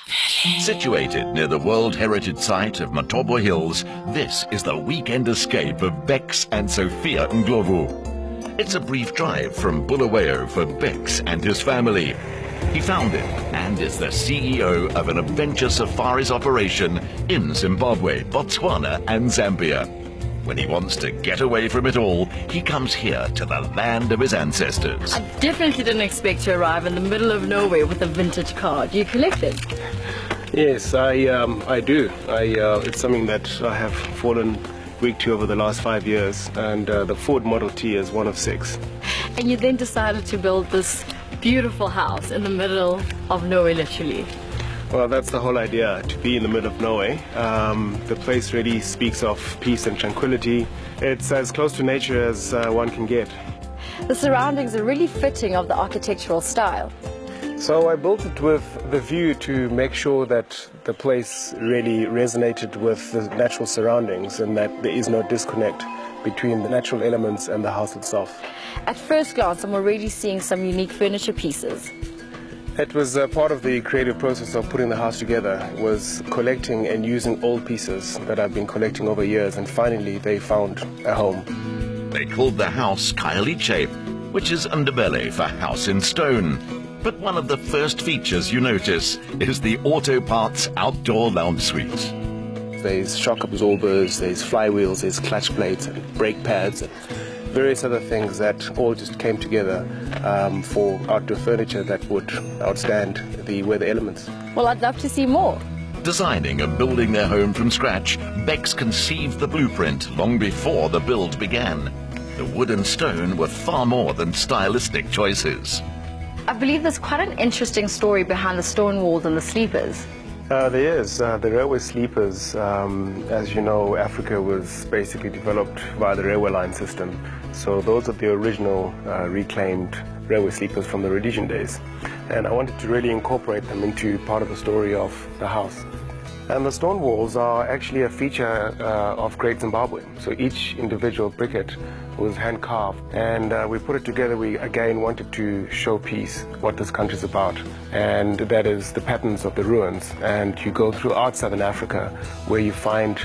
Situated near the World Heritage Site of Matobo Hills, this is the weekend escape of Bex and Sophia Ndlovu. It's a brief drive from Bulawayo for Bex and his family. He founded and is the CEO of an adventure safaris operation in Zimbabwe, Botswana and Zambia. When he wants to get away from it all, he comes here to the land of his ancestors. I definitely didn't expect to arrive in the middle of nowhere with a vintage car. Do you collect it? Yes, I do. It's something that I have fallen weak to over the last 5 years, and the Ford Model T is one of 6. And you then decided to build this beautiful house in the middle of nowhere, literally. Well, that's the whole idea, to be in the middle of nowhere. The place really speaks of peace and tranquility. It's as close to nature as one can get. The surroundings are really fitting of the architectural style. So I built it with the view to make sure that the place really resonated with the natural surroundings and that there is no disconnect between the natural elements and the house itself. At first glance, I'm already seeing some unique furniture pieces. It was part of the creative process of putting the house together, was collecting and using old pieces that I've been collecting over years, and finally they found a home. They called the house Khayelitsha, which is Ndebele for house in stone. But one of the first features you notice is the Auto Parts outdoor lounge suite. There's shock absorbers, there's flywheels, there's clutch plates and brake pads and various other things that all just came together for outdoor furniture that would outstand the weather elements. Well, I'd love to see more. Designing and building their home from scratch, Bex conceived the blueprint long before the build began. The wood and stone were far more than stylistic choices. I believe there's quite an interesting story behind the stone walls and the sleepers. There is. The railway sleepers, as you know, Africa was basically developed via the railway line system. So those are the original reclaimed railway sleepers from the Rhodesian days. And I wanted to really incorporate them into part of the story of the house. And the stone walls are actually a feature of Great Zimbabwe. So each individual briquette was hand carved, and we put it together. We again wanted to showpiece what this country is about, and that is the patterns of the ruins. And you go throughout southern Africa where you find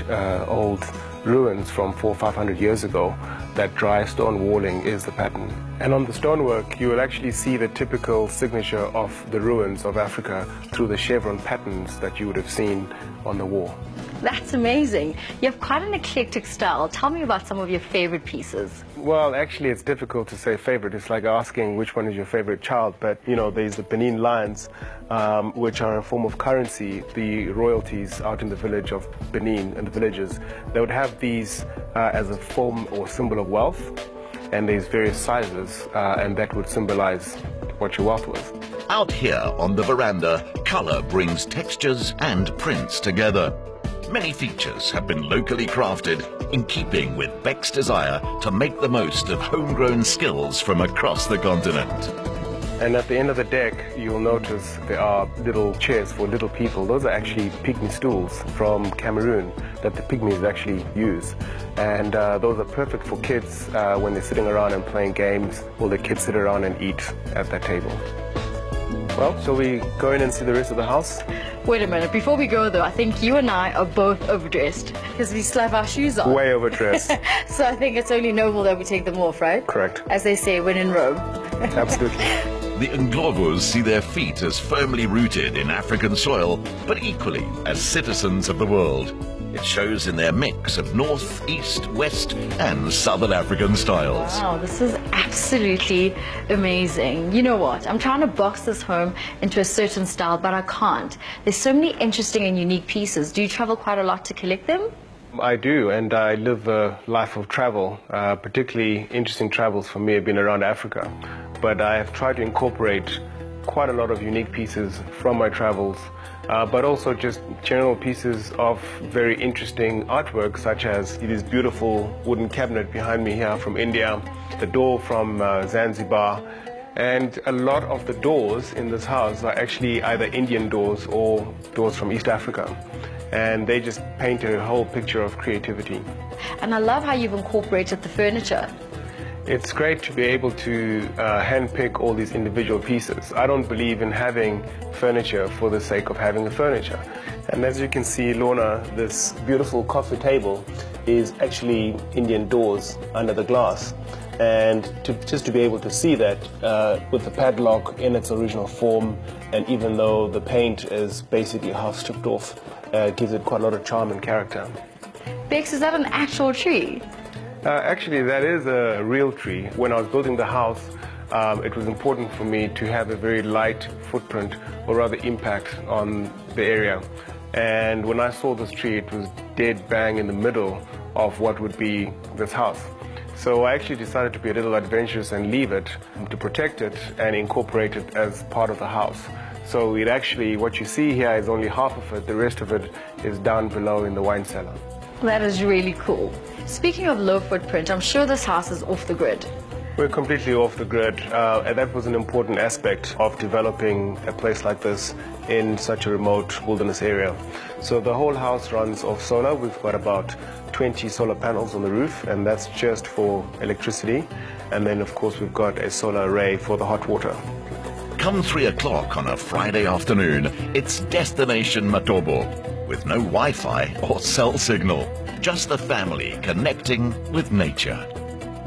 old ruins from 400 or 500 years ago. That dry stone walling is the pattern. And on the stonework, you will actually see the typical signature of the ruins of Africa through the chevron patterns that you would have seen on the wall. That's amazing. You have quite an eclectic style. Tell me about some of your favorite pieces. Well, actually, it's difficult to say favorite. It's like asking which one is your favorite child. But, you know, there's the Benin lions, which are a form of currency. The royalties out in the village of Benin and the villages, they would have these as a form or symbol of wealth. And there's various sizes, and that would symbolize what your wealth was. Out here on the veranda, color brings textures and prints together. Many features have been locally crafted in keeping with Beck's desire to make the most of homegrown skills from across the continent. And at the end of the deck, you'll notice there are little chairs for little people. Those are actually pygmy stools from Cameroon that the pygmies actually use. And those are perfect for kids when they're sitting around and playing games, or the kids sit around and eat at that table. Well, shall we go in and see the rest of the house? Wait a minute, before we go though, I think you and I are both overdressed because we still have our shoes on. Way overdressed. So I think it's only noble that we take them off, right? Correct. As they say, when in Rome. Absolutely. The Ndlovus see their feet as firmly rooted in African soil, but equally as citizens of the world. It shows in their mix of North, East, West and Southern African styles. Wow, this is absolutely amazing. You know what? I'm trying to box this home into a certain style, but I can't. There's so many interesting and unique pieces. Do you travel quite a lot to collect them? I do, and I live a life of travel. Particularly interesting travels for me have been around Africa. But I have tried to incorporate quite a lot of unique pieces from my travels, but also just general pieces of very interesting artwork, such as this beautiful wooden cabinet behind me here from India, the door from Zanzibar, and a lot of the doors in this house are actually either Indian doors or doors from East Africa. And they just paint a whole picture of creativity. And I love how you've incorporated the furniture. It's great to be able to handpick all these individual pieces. I don't believe in having furniture for the sake of having a furniture. And as you can see, Lorna, this beautiful coffee table is actually Indian doors under the glass. And just to be able to see that with the padlock in its original form, and even though the paint is basically half stripped off, gives it quite a lot of charm and character. Bex, is that an actual tree? Actually, that is a real tree. When I was building the house, it was important for me to have a very light footprint, or rather impact, on the area. And when I saw this tree, it was dead bang in the middle of what would be this house. So I actually decided to be a little adventurous and leave it, to protect it and incorporate it as part of the house. So it actually, what you see here is only half of it. The rest of it is down below in the wine cellar. That is really cool. Speaking of low footprint, I'm sure this house is off the grid. We're completely off the grid, and that was an important aspect of developing a place like this in such a remote wilderness area. So the whole house runs off solar. We've got about 20 solar panels on the roof, and that's just for electricity. And then, of course, we've got a solar array for the hot water. Come 3 o'clock on a Friday afternoon, it's Destination Matobo, with no Wi-Fi or cell signal, just the family connecting with nature.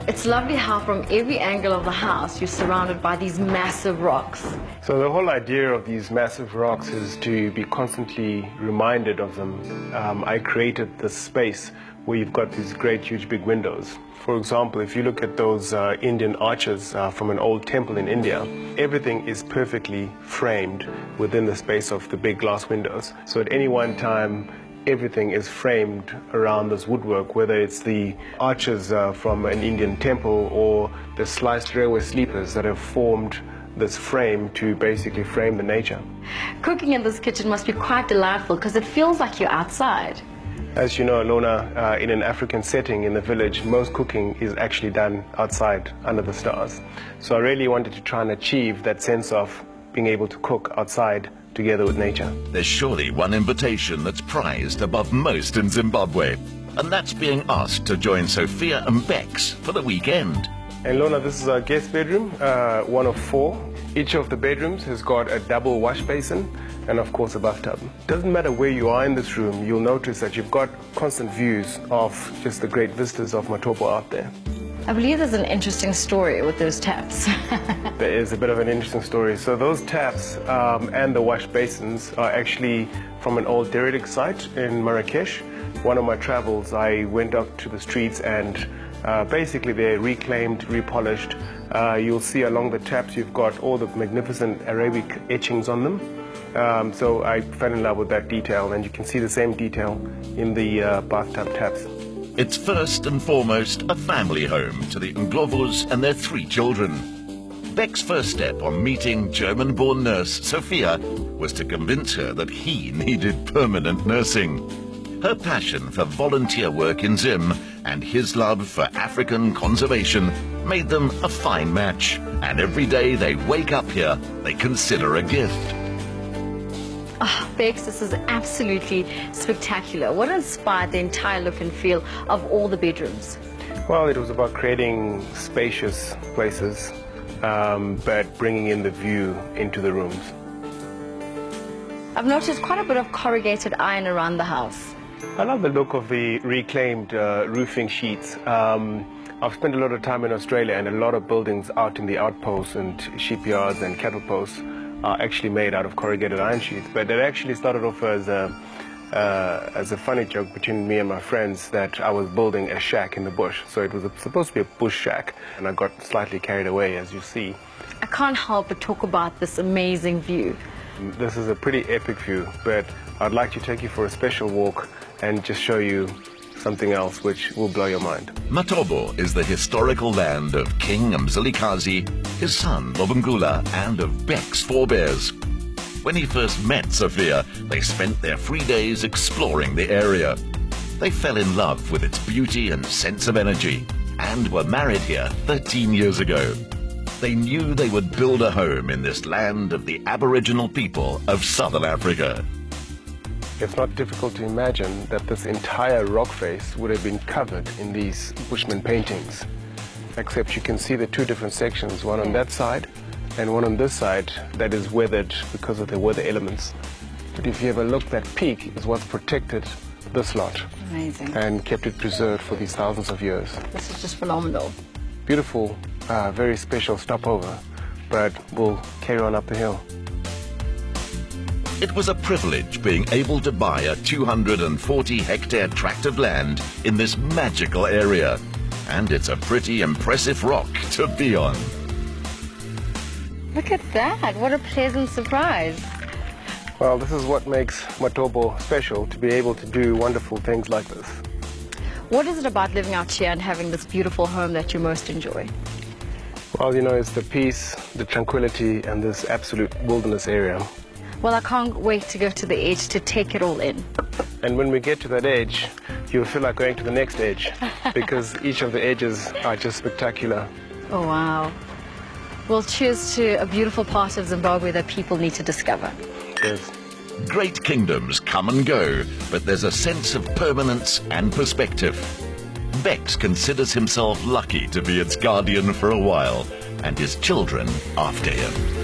It's lovely how from every angle of the house you're surrounded by these massive rocks. So the whole idea of these massive rocks is to be constantly reminded of them. I created this space where you've got these great huge big windows. For example, if you look at those Indian arches from an old temple in India, everything is perfectly framed within the space of the big glass windows. So at any one time, everything is framed around this woodwork, whether it's the arches from an Indian temple or the sliced railway sleepers that have formed this frame to basically frame the nature. Cooking in this kitchen must be quite delightful because it feels like you're outside. As you know, Lorna, in an African setting in the village, most cooking is actually done outside under the stars. So I really wanted to try and achieve that sense of being able to cook outside together with nature. There's surely one invitation that's prized above most in Zimbabwe, and that's being asked to join Sophia and Bex for the weekend. And Lorna, this is our guest bedroom, one of 4. Each of the bedrooms has got a double wash basin and of course a bathtub. Doesn't matter where you are in this room, you'll notice that you've got constant views of just the great vistas of Matobo out there. I believe there's an interesting story with those taps. There is a bit of an interesting story. So those taps and the wash basins are actually from an old derelict site in Marrakesh. One of my travels, I went up to the streets and basically they're reclaimed, repolished. You'll see along the taps you've got all the magnificent Arabic etchings on them. So I fell in love with that detail, and you can see the same detail in the bathtub taps. It's first and foremost a family home to the Ndlovos and their 3 children. Beck's first step on meeting German-born nurse Sophia was to convince her that he needed permanent nursing. Her passion for volunteer work in Zim and his love for African conservation made them a fine match, and every day they wake up here, they consider a gift. Oh, Bex, this is absolutely spectacular. What inspired the entire look and feel of all the bedrooms? Well, it was about creating spacious places, but bringing in the view into the rooms. I've noticed quite a bit of corrugated iron around the house. I love the look of the reclaimed roofing sheets. I've spent a lot of time in Australia, and a lot of buildings out in the outposts and shipyards and cattle posts are actually made out of corrugated iron sheets. But it actually started off as a funny joke between me and my friends that I was building a shack in the bush. So it was supposed to be a bush shack, and I got slightly carried away, as you see. I can't help but talk about this amazing view. This is a pretty epic view, but I'd like to take you for a special walk and just show you something else which will blow your mind. Matobo is the historical land of King Mzilikazi, his son Lobengula, and of Beck's forebears. When he first met Sophia, they spent their free days exploring the area. They fell in love with its beauty and sense of energy, and were married here 13 years ago. They knew they would build a home in this land of the Aboriginal people of Southern Africa. It's not difficult to imagine that this entire rock face would have been covered in these Bushman paintings. except you can see the two different sections, one on that side and one on this side that is weathered because of the weather elements. But if you have a look, that peak is what's protected this lot. Amazing. And kept it preserved for these thousands of years. This is just phenomenal. Beautiful, very special stopover, but we'll carry on up the hill. It was a privilege being able to buy a 240-hectare tract of land in this magical area. And it's a pretty impressive rock to be on. Look at that. What a pleasant surprise. Well, this is what makes Matobo special, to be able to do wonderful things like this. What is it about living out here and having this beautiful home that you most enjoy? Well, you know, it's the peace, the tranquility, and this absolute wilderness area. Well, I can't wait to go to the edge to take it all in. And when we get to that edge, you'll feel like going to the next edge, because each of the edges are just spectacular. Oh, wow. Well, cheers to a beautiful part of Zimbabwe that people need to discover. Cheers. Great kingdoms come and go, but there's a sense of permanence and perspective. Bex considers himself lucky to be its guardian for a while, and his children after him.